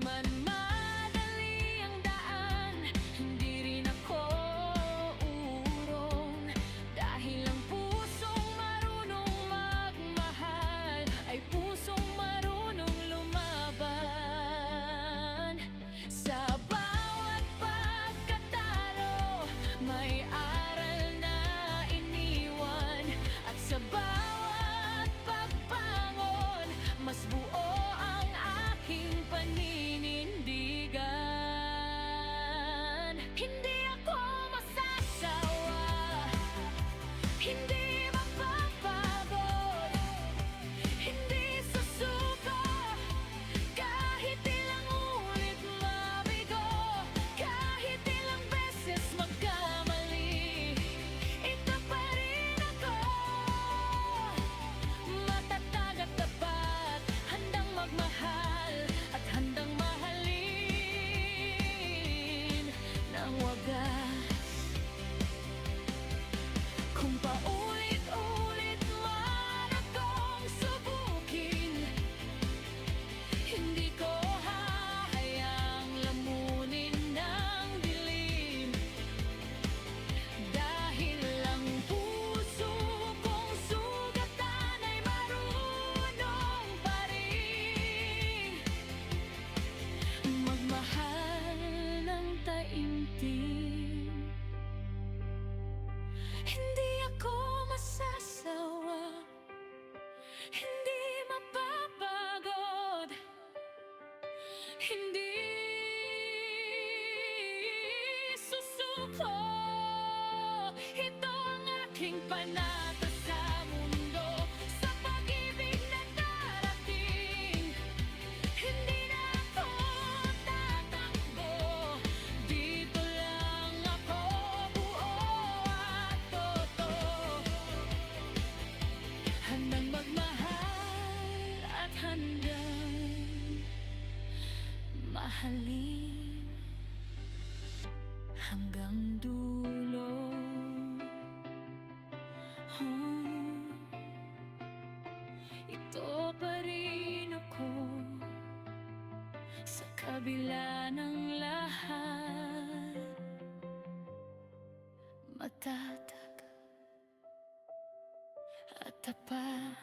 man madali ang daan, hindi rin ako urong. Dahil ang pusong marunong magmahal ay pusong marunong lumaban. Sa bawat pagkatalo may aral na iniwan, at sa bawat pagbangon mas buo ang aking paninindigan. Hindi ako masasawa, hindi mapapagod, hindi susuko kahit ilang ulit mabigo, kahit ilang beses magkamali. Ito pa rin ako, matatag at tapat, handang magmahal at handang mahalin ng wagas. Kung paulit-ulit man akong subukin, hindi ko hahayaang lamunin ng dilim. Dahil ang puso kong sugatan ay marunong pa rin magmahal ng taimtim. Hindi ako masasawa, hindi mapapagod, hindi susuko. Ito ang aking panata sa mundo, sa pag-ibig na darating. Hindi na ako tatakbo, dito lang ako buo at totoo. Handang magmahal at handang mahalin hanggang dulo. Ito pa rin ako sa kabila ng lahat, matatag at tapat.